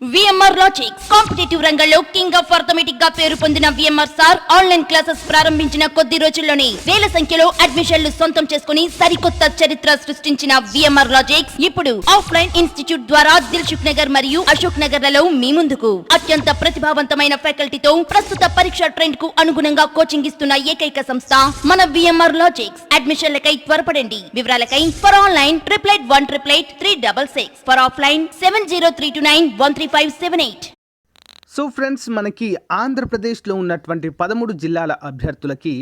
VMR Logics competitive రంగంలో king of arithmetic గా పేరు పొందిన VMR సార్ ఆన్లైన్ క్లాసెస్ ప్రారంభించిన కొద్ది రోజుల్లోనే వేల సంఖ్యలో అడ్మిషన్లు సొంతం చేసుకుని సరికొత్త చరిత్ర సృష్టించిన VMR Logics ఇప్పుడు ఆఫ్లైన్ ఇన్స్టిట్యూట్ ద్వారా దిల్సుఖ్ నగర్ మరియు అశోక్ నగర్ లలో మీ ముందుకు అత్యంత ప్రతిభావంతమైన ఫ్యాకల్టీతో ప్రస్తుత పరీక్ష ట్రెండ్ కు అనుగుణంగా కోచింగ్ ఇస్తున్న ఏకైక సంస్థ మన VMR Logics. అడ్మిషన్లకై త్వరపడండి. వివరాలకై for online 881888 for offline 7032913 578. So friends, మనకి ఆంధ్రప్రదేశ్లో ఉన్నటువంటి 13 జిల్లాల అభ్యర్థులకి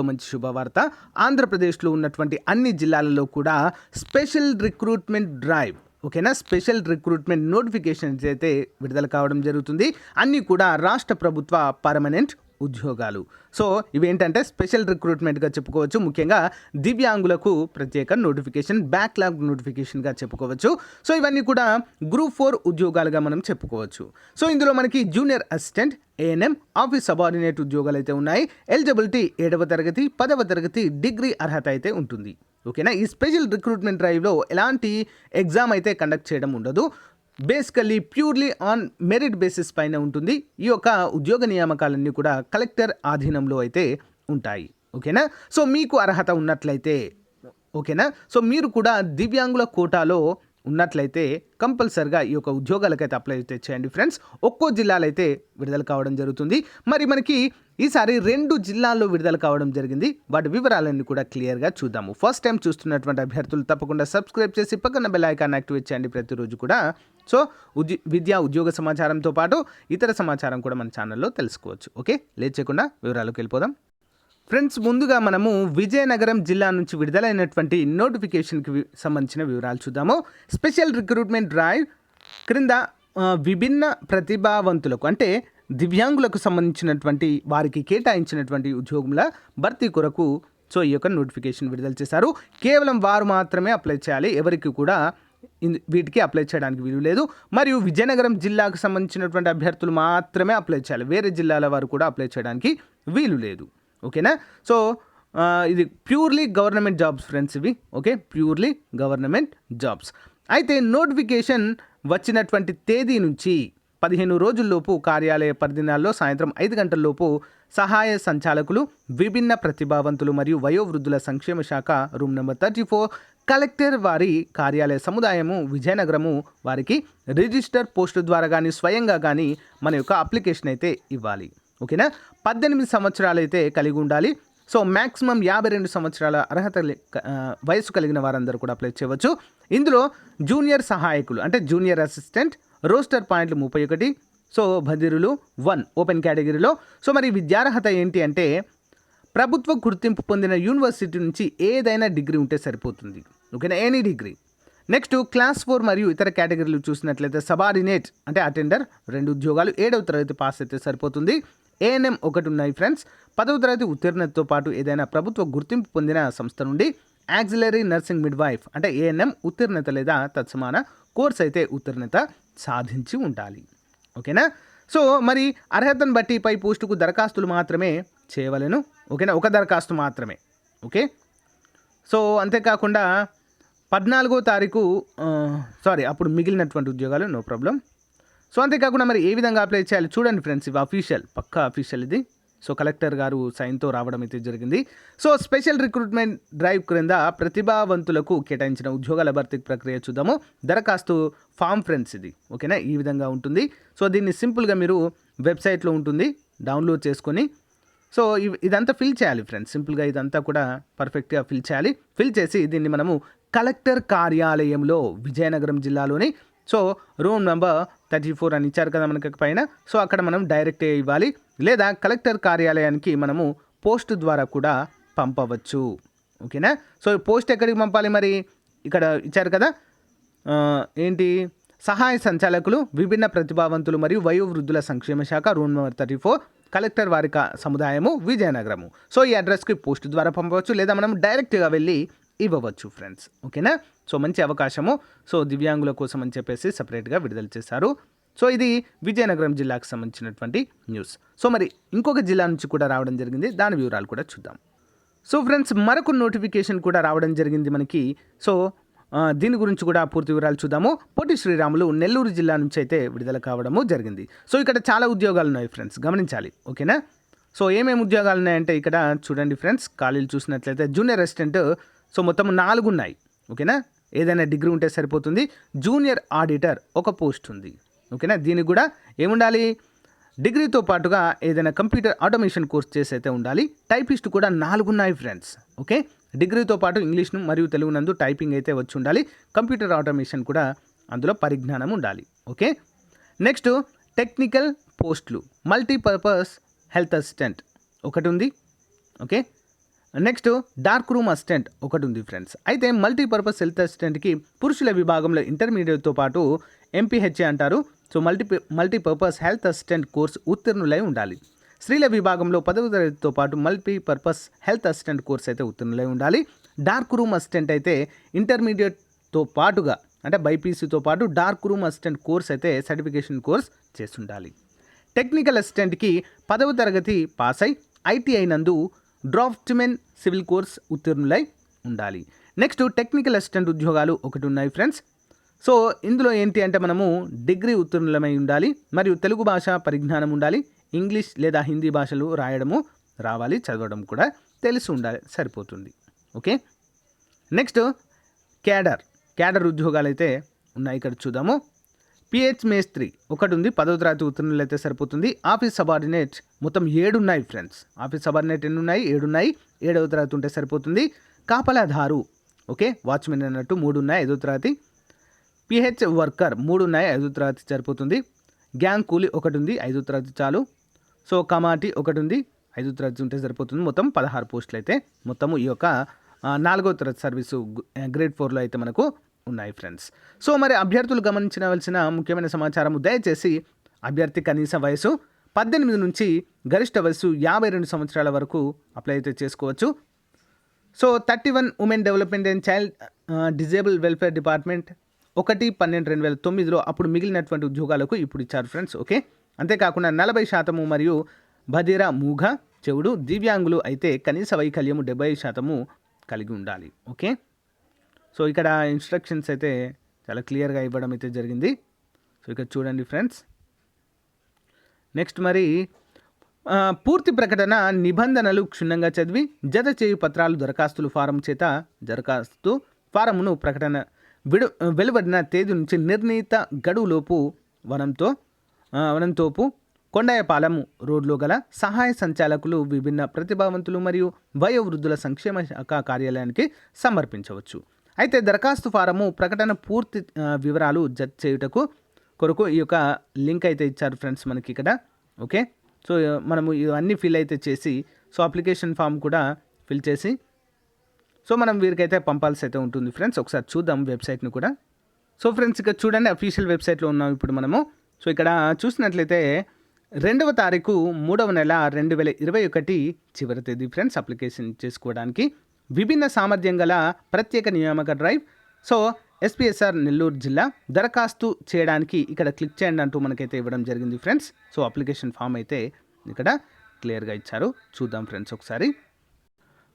మంచి శుభవార్త. ఆంధ్రప్రదేశ్లో ఉన్నటువంటి అన్ని జిల్లాలలో కూడా స్పెషల్ రిక్రూట్మెంట్ డ్రైవ్, ఓకేనా, స్పెషల్ రిక్రూట్మెంట్ నోటిఫికేషన్స్ అయితే విడుదల కావడం జరుగుతుంది. అన్నీ కూడా రాష్ట్ర ప్రభుత్వ పర్మనెంట్ ఉద్యోగాలు. సో ఇవేంటంటే స్పెషల్ రిక్రూట్మెంట్గా చెప్పుకోవచ్చు. ముఖ్యంగా దివ్యాంగులకు ప్రత్యేక నోటిఫికేషన్, బ్యాక్లాగ్ నోటిఫికేషన్గా చెప్పుకోవచ్చు. సో ఇవన్నీ కూడా గ్రూప్ 4 ఉద్యోగాలుగా మనం చెప్పుకోవచ్చు. సో ఇందులో మనకి junior assistant, ANM, office subordinate ఉద్యోగాలు అయితే ఉన్నాయి. ఎలిజిబిలిటీ 7వ తరగతి, 10వ తరగతి డిగ్రీ అర్హత అయితే ఉంటుంది. ఓకేనా. ఈ స్పెషల్ రిక్రూట్మెంట్ డ్రైవ్లో ఎలాంటి ఎగ్జామ్ అయితే కండక్ట్ చేయడం ఉండదు. Basically purely on merit basis పైన ఉంటుంది. ఈ యొక్క ఉద్యోగ నియామకాలన్నీ కూడా కలెక్టర్ ఆధీనంలో అయితే ఉంటాయి. ఓకేనా. సో మీకు అర్హత ఉన్నట్లయితే, ఓకేనా, సో మీరు కూడా దివ్యాంగుల కోటాలో ఉన్నట్లయితే కంపల్సరిగా ఈ యొక్క ఉద్యోగాలకైతే అప్లై అయితే చేయండి ఫ్రెండ్స్. ఒక్కో జిల్లాలో అయితే విడుదల కావడం జరుగుతుంది. మరి మనకి ఈసారి 2 జిల్లాల్లో విడుదల కావడం జరిగింది. వాటి వివరాలన్నీ కూడా క్లియర్గా చూద్దాము. ఫస్ట్ టైం చూస్తున్నటువంటి అభ్యర్థులు తప్పకుండా సబ్స్క్రైబ్ చేసి పక్కన బెల్ ఐకాన్ యాక్టివేట్ చేయండి ప్రతిరోజు కూడా. సో విద్యా ఉద్యోగ సమాచారంతో పాటు ఇతర సమాచారం కూడా మన ఛానల్లో తెలుసుకోవచ్చు. ఓకే, లేట్ చేయకుండా వివరాలకు వెళ్ళిపోదాం. ఫ్రెండ్స్, ముందుగా మనము విజయనగరం జిల్లా నుంచి విడుదలైనటువంటి నోటిఫికేషన్కి సంబంధించిన వివరాలు చూద్దాము. స్పెషల్ రిక్రూట్మెంట్ డ్రైవ్ క్రింద విభిన్న ప్రతిభావంతులకు, అంటే దివ్యాంగులకు సంబంధించినటువంటి వారికి కేటాయించినటువంటి ఉద్యోగుల భర్తీ కొరకు ఈ యొక్క నోటిఫికేషన్ విడుదల చేశారు. కేవలం వారు మాత్రమే అప్లై చేయాలి. ఎవరికి కూడా వీటికి అప్లై చేయడానికి వీలు లేదు. మరియు విజయనగరం జిల్లాకు సంబంధించినటువంటి అభ్యర్థులు మాత్రమే అప్లై చేయాలి. వేరే జిల్లాల వారు కూడా అప్లై చేయడానికి వీలు లేదు. ఓకేనా. సో ఇది ప్యూర్లీ గవర్నమెంట్ జాబ్స్ ఫ్రెండ్స్ ఇవి. Okay, purely government jobs. అయితే నోటిఫికేషన్ వచ్చినటువంటి తేదీ నుంచి 15 రోజుల్లోపు కార్యాలయ పరిధినాల్లో సాయంత్రం 5 గంటల్లోపు సహాయ సంచాలకులు, విభిన్న ప్రతిభావంతులు మరియు వయోవృద్ధుల సంక్షేమ శాఖ, రూమ్ నెంబర్ 34, కలెక్టర్ వారి కార్యాలయ సముదాయము, విజయనగరము వారికి రిజిస్టర్ పోస్టు ద్వారా కానీ స్వయంగా కానీ మన యొక్క అప్లికేషన్ అయితే ఇవ్వాలి. ఓకేనా. 18 సంవత్సరాలు అయితే కలిగి ఉండాలి. సో మ్యాక్సిమం 52 సంవత్సరాల అర్హత వయసు కలిగిన వారందరూ కూడా అప్లై చేయవచ్చు. ఇందులో జూనియర్ సహాయకులు అంటే జూనియర్ అసిస్టెంట్, రోస్టర్ పాయింట్లు 31. సో బదిరులు 1 ఓపెన్ కేటగిరీలో. సో మరి విద్యార్హత ఏంటి అంటే ప్రభుత్వ గుర్తింపు పొందిన యూనివర్సిటీ నుంచి ఏదైనా డిగ్రీ ఉంటే సరిపోతుంది. ఓకేనా, ఎనీ డిగ్రీ. నెక్స్ట్ క్లాస్ 4 మరియు ఇతర కేటగిరీలు చూసినట్లయితే సబార్డినేట్ అంటే అటెండర్ 2 ఉద్యోగాలు, 7వ తరగతి పాస్ అయితే సరిపోతుంది. ANM 1 ఉన్నాయి ఫ్రెండ్స్. 10వ తరగతి ఉత్తీర్ణతతో పాటు ఏదైనా ప్రభుత్వ గుర్తింపు పొందిన సంస్థ నుండి యాక్సిలరీ నర్సింగ్ మిడ్వైఫ్ అంటే ANM ఉత్తీర్ణత లేదా తత్సమాన కోర్స్ అయితే ఉత్తీర్ణత సాధించి ఉండాలి. ఓకేనా. సో మరి అర్హతను బట్టి పై పోస్టుకు దరఖాస్తులు మాత్రమే చేయవలెను. ఓకేనా, ఒక దరఖాస్తు మాత్రమే. ఓకే. సో అంతేకాకుండా 14వ తారీఖు అప్పుడు మిగిలినటువంటి ఉద్యోగాలు నో ప్రాబ్లం. సో అంతేకాకుండా మరి ఏ విధంగా అప్లై చేయాలి చూడండి ఫ్రెండ్స్. ఇవి అఫీషియల్, పక్కా అఫీషియల్ ఇది. సో కలెక్టర్ గారు సైన్తో రావడం అయితే జరిగింది. సో స్పెషల్ రిక్రూట్మెంట్ డ్రైవ్ క్రింద ప్రతిభావంతులకు కేటాయించిన ఉద్యోగాల భర్తీ ప్రక్రియ చూద్దాము. దరఖాస్తు ఫామ్ ఫ్రెండ్స్ ఇది. ఓకేనా, ఈ విధంగా ఉంటుంది. సో దీన్ని సింపుల్గా మీరు వెబ్సైట్లో ఉంటుంది, డౌన్లోడ్ చేసుకొని సో ఇదంతా ఫిల్ చేయాలి ఫ్రెండ్స్. సింపుల్గా ఇదంతా కూడా పర్ఫెక్ట్గా ఫిల్ చేయాలి. ఫిల్ చేసి దీన్ని మనము కలెక్టర్ కార్యాలయంలో విజయనగరం జిల్లాలోని రూమ్ నెంబర్ 34 అని ఇచ్చారు కదా మనకి పైన. సో అక్కడ మనం డైరెక్ట్ ఇవ్వాలి, లేదా కలెక్టర్ కార్యాలయానికి మనము పోస్ట్ ద్వారా కూడా పంపవచ్చు. ఓకేనా. సో పోస్ట్ ఎక్కడికి పంపాలి మరి? ఇక్కడ ఇచ్చారు కదా, ఏంటి, సహాయ సంచాలకులు, విభిన్న ప్రతిభావంతులు మరియు వయోవృద్ధుల సంక్షేమ శాఖ, రూమ్ నెంబర్ 34, కలెక్టర్ వారి సముదాయము, విజయనగరము. సో ఈ అడ్రస్కి పోస్ట్ ద్వారా పంపవచ్చు, లేదా మనం డైరెక్ట్గా వెళ్ళి ఇవ్వవచ్చు ఫ్రెండ్స్. ఓకేనా. సో మంచి అవకాశము. సో దివ్యాంగుల కోసం అని చెప్పేసి సపరేట్గా విడుదల చేశారు. సో ఇది విజయనగరం జిల్లాకు సంబంధించినటువంటి న్యూస్. సో మరి ఇంకొక జిల్లా నుంచి కూడా రావడం జరిగింది, దాని వివరాలు కూడా చూద్దాం. సో ఫ్రెండ్స్, మరొక నోటిఫికేషన్ కూడా రావడం జరిగింది మనకి. సో దీని గురించి కూడా పూర్తి వివరాలు చూద్దాము. పొట్టి శ్రీరాములు నెల్లూరు జిల్లా నుంచి అయితే విడుదల కావడము జరిగింది. సో ఇక్కడ చాలా ఉద్యోగాలు ఉన్నాయి ఫ్రెండ్స్, గమనించాలి. ఓకేనా. సో ఏమేమి ఉద్యోగాలు ఉన్నాయంటే ఇక్కడ చూడండి ఫ్రెండ్స్, ఖాళీలు చూసినట్లయితే జూనియర్ అసిస్టెంట్ సో మొత్తం 4 ఉన్నాయి. ఓకేనా, ఏదైనా డిగ్రీ ఉంటే సరిపోతుంది. జూనియర్ ఆడిటర్ ఒక పోస్ట్ ఉంది. ఓకేనా, దీనికి కూడా ఏముండాలి, డిగ్రీతో పాటుగా ఏదైనా కంప్యూటర్ ఆటోమేషన్ కోర్స్ చేసి అయితే ఉండాలి. టైపిస్ట్ కూడా 4 ఉన్నాయి ఫ్రెండ్స్. ఓకే, డిగ్రీతో పాటు ఇంగ్లీష్ను మరియు తెలుగు నందు టైపింగ్ అయితే వచ్చి ఉండాలి. కంప్యూటర్ ఆటోమేషన్ కూడా అందులో పరిజ్ఞానం ఉండాలి. ఓకే, నెక్స్ట్ టెక్నికల్ పోస్టులు మల్టీపర్పస్ హెల్త్ అసిస్టెంట్ ఒకటి ఉంది. Okay, next dark room assistant ఒకటి ఉంది ఫ్రెండ్స్. అయితే మల్టీపర్పస్ హెల్త్ అసిస్టెంట్కి పురుషుల విభాగంలో ఇంటర్మీడియట్తో పాటు ఎంపీహెచ్ఏ అంటారు. So multipurpose health assistant course ఉత్తీర్ణులై ఉండాలి. స్త్రీల విభాగంలో 10వ తరగతితో పాటు మల్టీపర్పస్ హెల్త్ అసిస్టెంట్ కోర్స్ అయితే ఉత్తీర్ణులై ఉండాలి. డార్క్ రూమ్ అసిస్టెంట్ అయితే ఇంటర్మీడియట్తో పాటుగా అంటే బైపీసీతో పాటు డార్క్ రూమ్ అసిస్టెంట్ కోర్స్ అయితే సర్టిఫికేషన్ కోర్స్ చేసి ఉండాలి. టెక్నికల్ అసిస్టెంట్కి 10వ తరగతి పాస్ అయి ఐటీఐ నందు డ్రాఫ్ట్మెన్ సివిల్ కోర్స్ ఉత్తీర్ణులై ఉండాలి. నెక్స్ట్ టెక్నికల్ అసిస్టెంట్ ఉద్యోగాలు ఒకటి ఉన్నాయి ఫ్రెండ్స్. సో ఇందులో ఏంటి అంటే మనము డిగ్రీ ఉత్తీర్ణులమై ఉండాలి మరియు తెలుగు భాష పరిజ్ఞానం ఉండాలి. ఇంగ్లీష్ లేదా హిందీ భాషలు రాయడము రావాలి, చదవడం కూడా తెలిసి ఉండాలి, సరిపోతుంది. ఓకే, నెక్స్ట్ క్యాడర్ ఉద్యోగాలు అయితే ఉన్నాయి. ఇక్కడ చూద్దాము. పిహెచ్ మేస్త్రి ఒకటి ఉంది, 10వ తరగతి ఉత్తీర్ణులు అయితే సరిపోతుంది. ఆఫీస్ సబార్డినేట్ మొత్తం 7 ఉన్నాయి ఫ్రెండ్స్. ఆఫీస్ సబార్డినేట్ ఎన్ని ఉన్నాయి, 7 ఉన్నాయి. 7వ తరగతి ఉంటే సరిపోతుంది. కాపలాదారు ఓకే, వాచ్మెన్ అన్నట్టు 3 ఉన్నాయి, 5వ తరగతి. పిహెచ్ వర్కర్ 3 ఉన్నాయి, 5వ తరగతి సరిపోతుంది. గ్యాంగ్ కూలీ ఒకటి ఉంది, 5వ తరగతి చాలు. సో కమాటి ఒకటి ఉంది, 5వ తరగతి ఉంటే సరిపోతుంది. మొత్తం 16 పోస్టులు అయితే మొత్తము ఈ యొక్క 4వ తరగతి సర్వీసు గ్రేడ్ 4లో అయితే మనకు ఉన్నాయి ఫ్రెండ్స్. సో మరి అభ్యర్థులు గమనించవలసిన ముఖ్యమైన సమాచారం, దయచేసి అభ్యర్థి కనీస వయసు 18 నుంచి గరిష్ట వయసు 52 సంవత్సరాల వరకు అప్లై అయితే చేసుకోవచ్చు. So 31 women development and child disable welfare department 1/12/2009లో అప్పుడు మిగిలినటువంటి ఉద్యోగాలకు ఇప్పుడు ఇచ్చారు ఫ్రెండ్స్. ఓకే, అంతేకాకుండా 40% మరియు బధిర మూగ చెవుడు దివ్యాంగులు అయితే కనీస వైకల్యము 70% కలిగి ఉండాలి. ఓకే, సో ఇక్కడ ఇన్స్ట్రక్షన్స్ అయితే చాలా క్లియర్గా ఇవ్వడం అయితే జరిగింది. సో ఇక్కడ చూడండి ఫ్రెండ్స్. నెక్స్ట్ మరి పూర్తి ప్రకటన నిబంధనలు క్షుణ్ణంగా చదివి జత చేయు పత్రాలు దరఖాస్తులు ఫారం చేత దరఖాస్తు ఫారమును ప్రకటన వెలువడిన తేదీ నుంచి నిర్ణీత గడువులోపు వనంతోపు కొండాయపాలెం రోడ్లో గల సహాయ సంచాలకులు విభిన్న ప్రతిభావంతులు మరియు వయోవృద్ధుల సంక్షేమ శాఖ కార్యాలయానికి సమర్పించవచ్చు. అయితే దరఖాస్తు ఫారము ప్రకటన పూర్తి వివరాలు జత చేయుటకు కొరకు ఈ యొక్క లింక్ అయితే ఇచ్చారు ఫ్రెండ్స్ మనకి ఇక్కడ. ఓకే, సో మనము ఇవన్నీ ఫిల్ అయితే చేసి సో అప్లికేషన్ ఫామ్ కూడా ఫిల్ చేసి సో మనం వీరికైతే పంపాల్సి అయితే ఉంటుంది ఫ్రెండ్స్. ఒకసారి చూద్దాం వెబ్సైట్ని కూడా. సో ఫ్రెండ్స్ ఇక్కడ చూడండి, అఫీషియల్ వెబ్సైట్లో ఉన్నాం ఇప్పుడు మనము. సో ఇక్కడ చూసినట్లయితే 2వ తారీఖు 3వ నెల 2021 చివరి తేదీ ఫ్రెండ్స్ అప్లికేషన్ చేసుకోవడానికి. విభిన్న సామర్థ్యం గల ప్రత్యేక నియామక డ్రైవ్. సో ఎస్పీఎస్ఆర్ నెల్లూరు జిల్లా దరఖాస్తు చేయడానికి ఇక్కడ క్లిక్ చేయండి అంటూ మనకైతే ఇవ్వడం జరిగింది ఫ్రెండ్స్. సో అప్లికేషన్ ఫామ్ అయితే ఇక్కడ క్లియర్గా ఇచ్చారు. చూద్దాం ఫ్రెండ్స్ ఒకసారి.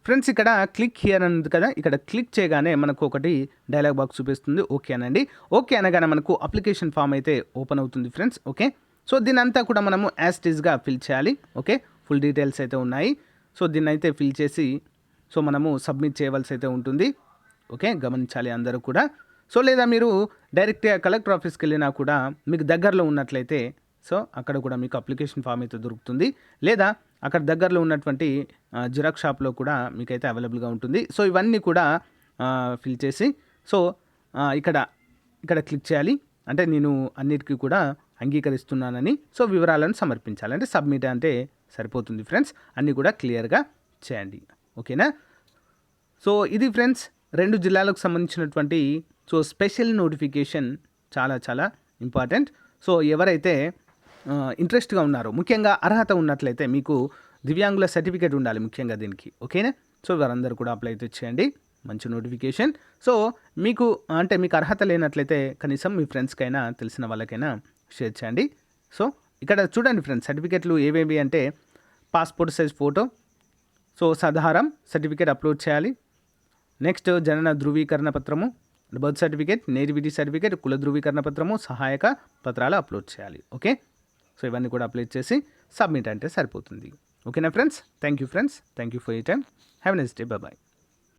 ఫ్రెండ్స్ ఇక్కడ క్లిక్ హియర్ అని ఉంది కదా, ఇక్కడ క్లిక్ చేయగానే మనకు ఒకటి డైలాగ్ బాక్స్ చూపిస్తుంది. ఓకే అనండి. ఓకే అనగానే మనకు అప్లికేషన్ ఫామ్ అయితే ఓపెన్ అవుతుంది ఫ్రెండ్స్. ఓకే, సో దీని అంతా కూడా మనము యాజ్ ఇట్ ఈస్గా ఫిల్ చేయాలి. ఓకే, ఫుల్ డీటెయిల్స్ అయితే ఉన్నాయి. సో దీన్ని అయితే ఫిల్ చేసి సో మనము సబ్మిట్ చేయవలసి అయితే ఉంటుంది. ఓకే, గమనించాలి అందరూ కూడా. సో లేదా మీరు డైరెక్ట్గా కలెక్టర్ ఆఫీస్కి వెళ్ళినా కూడా మీకు దగ్గరలో ఉన్నట్లయితే సో అక్కడ కూడా మీకు అప్లికేషన్ ఫామ్ అయితే దొరుకుతుంది. లేదా అక్కడ దగ్గరలో ఉన్నటువంటి జిరాక్స్ షాప్లో కూడా మీకైతే అవైలబుల్గా ఉంటుంది. సో ఇవన్నీ కూడా ఫిల్ చేసి సో ఇక్కడ క్లిక్ చేయాలి. అంటే నేను అన్నిటికీ కూడా అంగీకరిస్తున్నానని సో వివరాలను సమర్పించాలి. అంటే సబ్మిట్ అంటే సరిపోతుంది ఫ్రెండ్స్. అన్నీ కూడా క్లియర్గా చేయండి. ఓకేనా. సో ఇది ఫ్రెండ్స్ 2 జిల్లాలకు సంబంధించినటువంటి సో స్పెషల్ నోటిఫికేషన్, చాలా చాలా ఇంపార్టెంట్. సో ఎవరైతే ఇంట్రెస్ట్గా ఉన్నారో, ముఖ్యంగా అర్హత ఉన్నట్లయితే మీకు దివ్యాంగుల సర్టిఫికేట్ ఉండాలి ముఖ్యంగా దీనికి. ఓకేనా. సో వారందరూ కూడా అప్లై అయితే చేయండి. మంచి నోటిఫికేషన్. సో మీకు అర్హత లేనట్లయితే కనీసం మీ ఫ్రెండ్స్కైనా తెలిసిన వాళ్ళకైనా షేర్ చేయండి. సో ఇక్కడ చూడండి ఫ్రెండ్స్, సర్టిఫికేట్లు ఏవేవి అంటే పాస్పోర్ట్ సైజ్ ఫోటో, సో సాధారం సర్టిఫికేట్ అప్లోడ్ చేయాలి. నెక్స్ట్ జనన ధృవీకరణ పత్రము, బర్త్ సర్టిఫికేట్, నేటివిటీ సర్టిఫికేట్, కుల ధృవీకరణ పత్రము, సహాయక పత్రాలు అప్లోడ్ చేయాలి. ఓకే, సో ఇవన్నీ కూడా అప్లోడ్ చేసి సబ్మిట్ అంటే సరిపోతుంది. ఓకేనా friends, thank you for you time. Have a nice day, bye.